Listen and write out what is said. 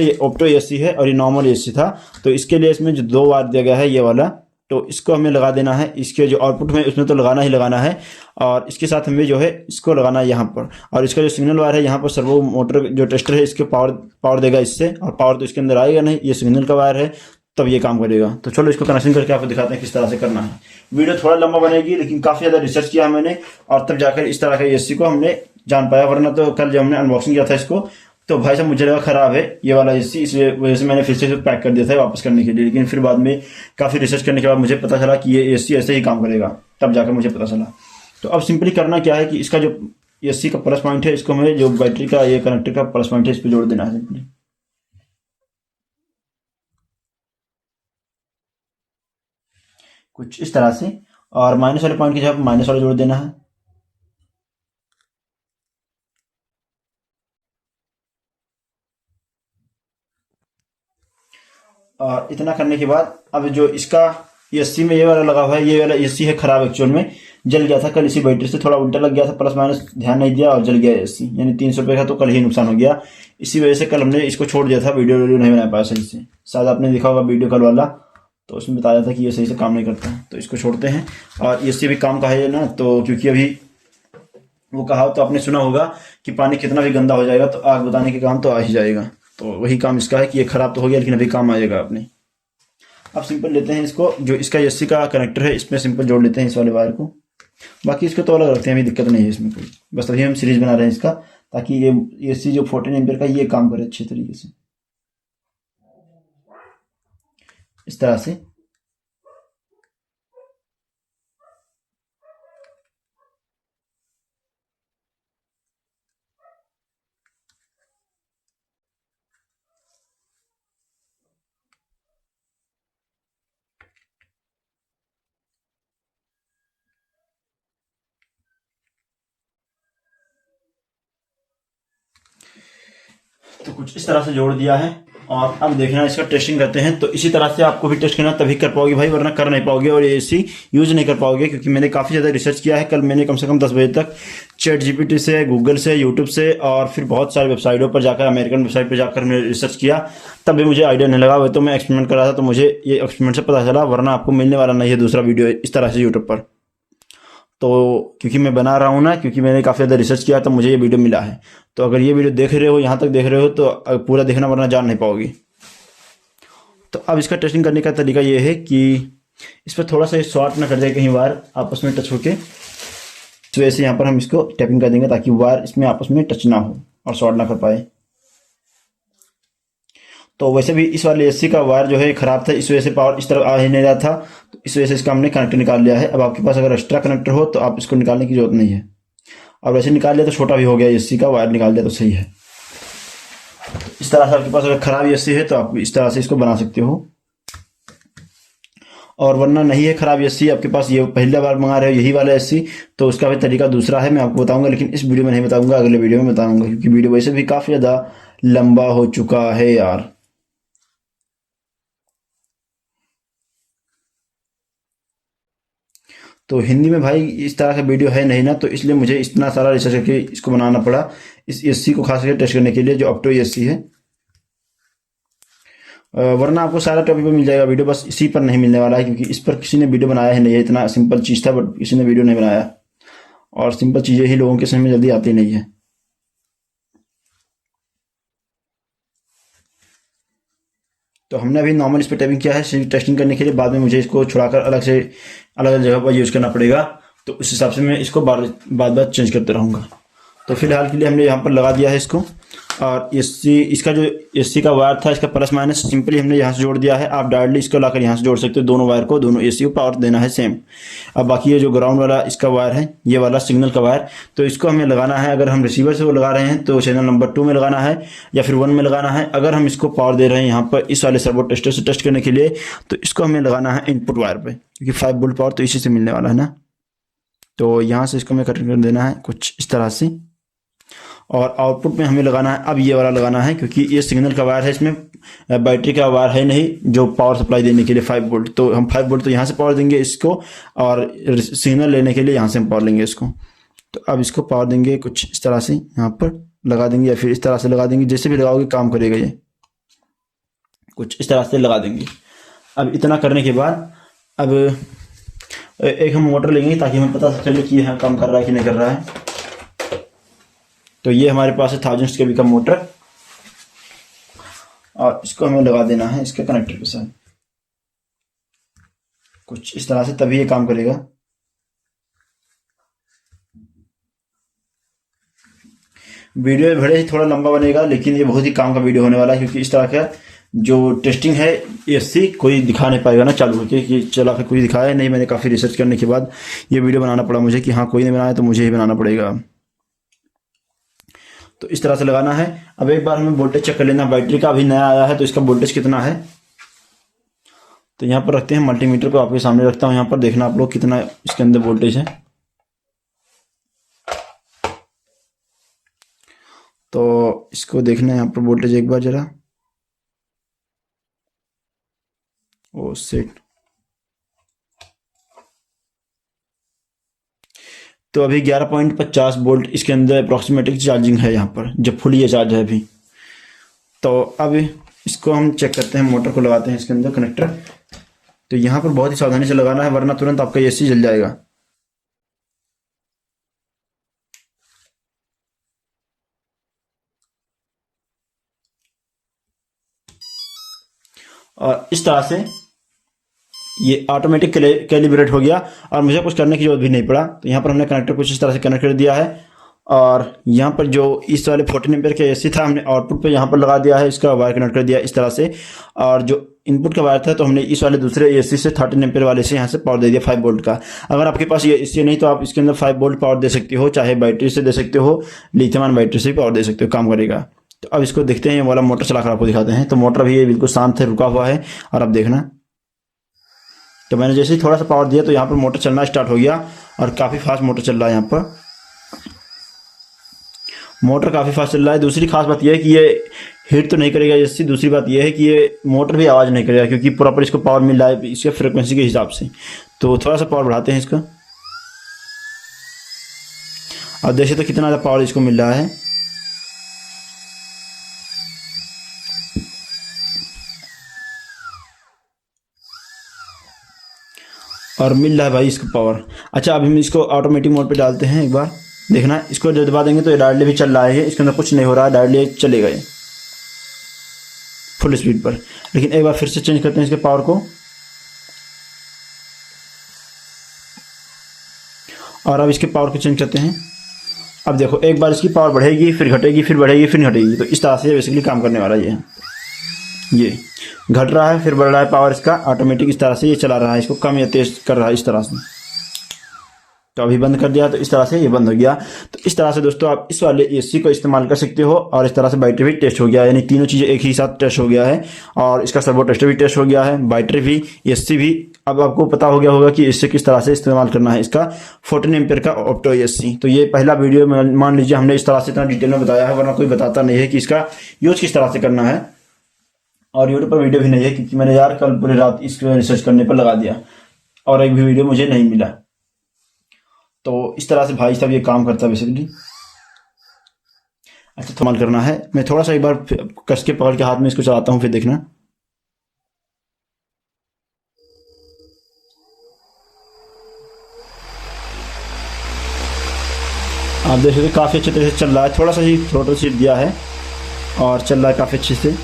ये opto AC है और ये नॉर्मल एसी था। तो इसके लिए इसमें जो 2 वायर दिया गया है ये वाला, तो इसको हमें लगा देना है। इसके जो आउटपुट में उसमें तो लगाना ही लगाना है, और इसके साथ हमें जो है इसको लगाना है यहाँ पर। और इसका जो सिग्नल वायर है यहाँ पर सर्वो मोटर जो टेस्टर है इसके पावर देगा इससे, और पावर तो इसके अंदर आएगा नहीं, ये सिग्नल का वायर है, तब ये काम करेगा। तो चलो इसको कनेक्शन करके आपको दिखाते हैं किस तरह से करना है। वीडियो थोड़ा लंबा बनेगी, लेकिन काफ़ी ज़्यादा रिसर्च किया है मैंने, और तब जाकर इस तरह के एसी को हमने जान पाया। वरना तो कल जब हमने अनबॉक्सिंग किया था इसको, तो भाई साहब मुझे लगा ख़राब है ये वाला एसी, इस वजह से मैंने फिर से पैक कर दिया था वापस करने के लिए। लेकिन फिर बाद में काफ़ी रिसर्च करने के बाद मुझे पता चला कि ये एसी ऐसे ही काम करेगा, तब जाकर मुझे पता चला। तो अब सिंपली करना क्या है कि इसका जो एसी का प्लस पॉइंट है, इसको हमें जो बैटरी का ये कनेक्टर का प्लस पॉइंट है, इस पर जोड़ देना है सिंपली कुछ इस तरह से। और माइनस वाले पॉइंट की जगह माइनस वाला जोड़ देना है। और इतना करने के बाद अब जो इसका एसी में ये वाला लगा हुआ है, ये वाला एसी है खराब, एक्चुअल में जल गया था कल इसी बैटरी से, थोड़ा उल्टा लग गया था, प्लस माइनस ध्यान नहीं दिया और जल गया एसी, यानी 300 रुपये का तो कल ही नुकसान हो गया। इसी वजह से कल हमने इसको छोड़ दिया था, वीडियो नहीं बना पाया सही से। शायद आपने देखा होगा वीडियो कल वाला, तो उसमें बताया था कि ये सही से काम नहीं करता, तो इसको छोड़ते हैं। और एसी भी काम का है ना, तो क्योंकि अभी वो कहा तो आपने सुना होगा कि पानी कितना भी गंदा हो जाएगा तो आग बुझाने के काम तो आ ही जाएगा। तो वही काम इसका है कि ये खराब तो हो गया लेकिन अभी काम आएगा अपने। अब सिंपल लेते हैं इसको, जो इसका एसी का कनेक्टर है इसमें सिंपल जोड़ लेते हैं इस वाले वायर को। बाकी इसको तो अलग रखते हैं, अभी दिक्कत नहीं है इसमें कोई, बस अभी हम सीरीज बना रहे हैं इसका, ताकि ये एसी जो 14 एम्पियर का ये काम करे अच्छे तरीके से इस तरह से। तो कुछ इस तरह से जोड़ दिया है, और अब देखना इसका टेस्टिंग करते हैं। तो इसी तरह से आपको भी टेस्ट करना, तभी कर पाओगे भाई, वरना कर नहीं पाओगे और एसी यूज नहीं कर पाओगे। क्योंकि मैंने काफ़ी ज़्यादा रिसर्च किया है, कल मैंने कम से कम 10 बजे तक चैट जीपीटी से, गूगल से, यूट्यूब से, और फिर बहुत सारी वेबसाइटों पर जाकर, अमेरिकन वेबसाइट पर जाकर मैंने रिसर्च किया, तब भी मुझे आइडिया नहीं लगा। वह तो मैं एक्सपेरिमेंट कर रहा था, तो मुझे ये एक्सपेरिमेंट से पता चला, वरना आपको मिलने वाला नहीं है दूसरा वीडियो इस तरह से यूट्यूब पर। तो क्योंकि मैं बना रहा हूँ ना, क्योंकि मैंने काफ़ी ज़्यादा रिसर्च किया, तो मुझे ये वीडियो मिला है। तो अगर ये वीडियो देख रहे हो, यहाँ तक देख रहे हो, तो पूरा देखना, वरना जान नहीं पाओगे। तो अब इसका टेस्टिंग करने का तरीका ये है कि इस पर थोड़ा सा शॉर्ट ना कर जाए कहीं वायर आपस में टच होके, तो वैसे यहाँ पर हम इसको टैपिंग कर देंगे ताकि वायर इसमें आपस में टच ना हो और शॉर्ट ना कर पाए। तो वैसे भी इस वाले एसी का वायर जो है ख़राब था, इस वजह से पावर इस तरफ आ ही नहीं रहा था, तो इस वजह से इसका हमने कनेक्टर निकाल लिया है। अब आपके पास अगर एक्स्ट्रा कनेक्टर हो तो आप इसको निकालने की जरूरत नहीं है, और वैसे निकाल लिया तो छोटा भी हो गया, एसी का वायर निकाल दिया तो सही है। इस तरह से आपके पास अगर ख़राब एसी है तो आप इस तरह से इसको बना सकते हो, और वरना नहीं है ख़राब एसी आपके पास, ये पहली बार मंगा रहे हो यही वाला एसी, तो उसका भी तरीका दूसरा है, मैं आपको बताऊंगा, लेकिन इस वीडियो में नहीं बताऊंगा, अगले वीडियो में बताऊंगा, क्योंकि वीडियो वैसे भी काफ़ी ज़्यादा लंबा हो चुका है यार। तो हिंदी में भाई इस तरह का वीडियो है नहीं ना, तो इसलिए मुझे इतना सारा रिसर्च करके इसको बनाना पड़ा, इस एसी को खास करके टेस्ट करने के लिए, जो ऑप्टो एसी है। वरना आपको सारा टॉपिक पर मिल जाएगा वीडियो, बस इसी पर नहीं मिलने वाला है, क्योंकि इस पर किसी ने वीडियो बनाया ही नहीं है। इतना सिंपल चीज़ था, बट किसी ने वीडियो नहीं बनाया, और सिंपल चीज़ें ही लोगों के समझ में जल्दी आती नहीं है। तो हमने अभी नॉर्मल इस पर टैपिंग किया है टेस्टिंग करने के लिए, बाद में मुझे इसको छुड़ाकर अलग से अलग जगह पर यूज़ करना पड़ेगा, तो उस हिसाब से मैं इसको बार बार चेंज करते रहूँगा। तो फिलहाल के लिए हमने यहाँ पर लगा दिया है इसको, और इसका जो एसी का वायर था, इसका प्लस माइनस सिंपली हमने यहाँ से जोड़ दिया है। आप डायरेक्टली इसको लाकर यहाँ से जोड़ सकते हो, दोनों वायर को, दोनों एसी को पावर देना है सेम। अब बाकी ये जो ग्राउंड वाला इसका वायर है, ये वाला सिग्नल का वायर, तो इसको हमें लगाना है, अगर हम रिसीवर से वो लगा रहे हैं तो चैनल नंबर 2 में लगाना है, या फिर 1 में लगाना है। अगर हम इसको पावर दे रहे हैं यहाँ पर इस वाले सर्वो टेस्टर से टेस्ट करने के लिए, तो इसको हमें लगाना है इनपुट वायर पर, क्योंकि 5 वोल्ट पावर तो इसी से मिलने वाला है ना। तो यहाँ से इसको हमें कट कर देना है कुछ इस तरह से, और आउटपुट में हमें लगाना है अब ये वाला लगाना है, क्योंकि ये सिग्नल का वायर है, इसमें बैटरी का वायर है नहीं जो पावर सप्लाई देने के लिए 5 वोल्ट। तो हम 5 वोल्ट तो यहाँ से पावर देंगे इसको, और सिग्नल लेने के लिए यहाँ से हम पावर लेंगे इसको। तो अब इसको पावर देंगे कुछ इस तरह से, यहाँ पर लगा देंगे, या फिर इस तरह से लगा देंगे, जैसे भी लगाओगे काम करेगा ये। कुछ इस तरह से लगा देंगे। अब इतना करने के बाद अब एक हम मोटर लेंगे ताकि हमें पता चले कि यह काम कर रहा है कि नहीं कर रहा है। तो ये हमारे पास है 1000 kV का मोटर और इसको हमें लगा देना है इसके कनेक्टर के साथ कुछ इस तरह से, तभी ये काम करेगा। वीडियो भले ही थोड़ा लंबा बनेगा लेकिन ये बहुत ही काम का वीडियो होने वाला है, क्योंकि इस तरह का जो टेस्टिंग है एसी कोई दिखा नहीं पाएगा ना चालू करके कि चला कर कोई दिखाया नहीं। मैंने काफ़ी रिसर्च करने के बाद ये वीडियो बनाना पड़ा मुझे कि हाँ कोई नहीं बनाया तो मुझे ही बनाना पड़ेगा। तो इस तरह से लगाना है। अब एक बार हमें वोल्टेज चेक कर लेना, बैटरी का अभी नया आया है तो इसका वोल्टेज कितना है। तो यहाँ पर रखते हैं मल्टीमीटर को आपके सामने रखता हूँ, यहाँ पर देखना आप लोग कितना इसके अंदर वोल्टेज है। तो इसको देखना है यहाँ पर वोल्टेज एक बार जरा। ओ सेट, तो अभी 11.50 वोल्ट इसके अंदर अप्रॉक्सीमेटिक चार्जिंग है यहाँ पर, जब फुल ये चार्ज है अभी। तो अब इसको हम चेक करते हैं, मोटर को लगाते हैं इसके अंदर कनेक्टर। तो यहाँ पर बहुत ही सावधानी से लगाना है वरना तुरंत आपका एसी जल जाएगा। और इस तरह से ये ऑटोमेटिक कैलिब्रेट हो गया और मुझे कुछ करने की जरूरत भी नहीं पड़ा। तो यहाँ पर हमने कनेक्टर कुछ इस तरह से कनेक्ट कर दिया है और यहाँ पर जो इस वाले 14 एम्पीयर का एसी था हमने आउटपुट पे यहाँ पर लगा दिया है, इसका वायर कनेक्ट कर दिया इस तरह से। और जो इनपुट का वायर था तो हमने इस वाले दूसरे एसी से 13 एम्पीयर वाले से यहाँ से पावर दे दिया 5 वोल्ट का। अगर आपके पास ये एसी नहीं तो आप इसके अंदर 5 वोल्ट पावर दे सकते हो, चाहे बैटरी से दे सकते हो, लिथियम आयन बैटरी से भी पावर दे सकते हो, काम करेगा। तो अब इसको देखते हैं, ये वाला मोटर चलाकर आपको दिखाते हैं। तो मोटर भी ये बिल्कुल शांत है, रुका हुआ है और अब देखना। तो मैंने जैसे ही थोड़ा सा पावर दिया तो यहाँ पर मोटर चलना स्टार्ट हो गया और काफ़ी फास्ट मोटर चल रहा है। यहाँ पर मोटर काफ़ी फास्ट चल रहा है। दूसरी खास बात यह है कि ये हीट तो नहीं करेगा जैसी, दूसरी बात यह है कि ये मोटर भी आवाज़ नहीं करेगा क्योंकि प्रॉपर इसको पावर मिल रहा है इसके फ्रिक्वेंसी के हिसाब से। तो थोड़ा सा पावर बढ़ाते हैं इसका, अब देखिए तो कितना ज़्यादा पावर इसको मिल रहा है। और मिल रहा है भाई इसको पावर। अच्छा, अभी हम इसको ऑटोमेटिक मोड पे डालते हैं, एक बार देखना। इसको जब दबा देंगे तो ये डायरेक्टली भी चल रहा है, इसके अंदर कुछ नहीं हो रहा है, डायरेक्टली चले गए फुल स्पीड पर। लेकिन एक बार फिर से चेंज करते हैं इसके पावर को और अब इसके पावर को चेंज करते हैं। अब देखो एक बार इसकी पावर बढ़ेगी फिर घटेगी फिर बढ़ेगी फिर घटेगी। तो इस तरह से बेसिकली काम करने वाला ये घट रहा है फिर बढ़ रहा है पावर इसका ऑटोमेटिक। इस तरह से ये चला रहा है, इसको कम या तेज कर रहा है इस तरह से। तो अभी बंद कर दिया तो इस तरह से ये बंद हो गया। तो इस तरह से दोस्तों आप इस वाले एसी को इस्तेमाल कर सकते हो। और इस तरह से बैटरी भी टेस्ट हो गया, यानी तीनों चीज़ें एक ही साथ टेस्ट हो गया है। और इसका सर्वो टेस्टर भी टेस्ट हो गया है, बैटरी भी, एसी भी। अब आपको पता हो गया होगा कि इससे किस तरह से इस्तेमाल करना है इसका 14 एम्पीयर का ऑप्टो एसी। तो ये पहला वीडियो मान लीजिए हमने इस तरह से इतना डिटेल में बताया है, वरना कोई बताता नहीं है कि इसका यूज किस तरह से करना है। और यूट्यूब पर वीडियो भी नहीं है क्योंकि मैंने यार कल पूरी रात इसको रिसर्च करने पर लगा दिया और एक भी वीडियो मुझे नहीं मिला। तो इस तरह से भाई साहब ये काम करता है बेसिकली। अच्छा, इस्तेमाल करना है। मैं थोड़ा सा एक बार कस के पकड़ के हाथ में इसको चलाता हूँ, फिर देखना। आप देख सकते काफ़ी अच्छे तरह से चल रहा है। थोड़ा सा ही थ्रोटल सीट दिया है और चल रहा है काफ़ी अच्छे से।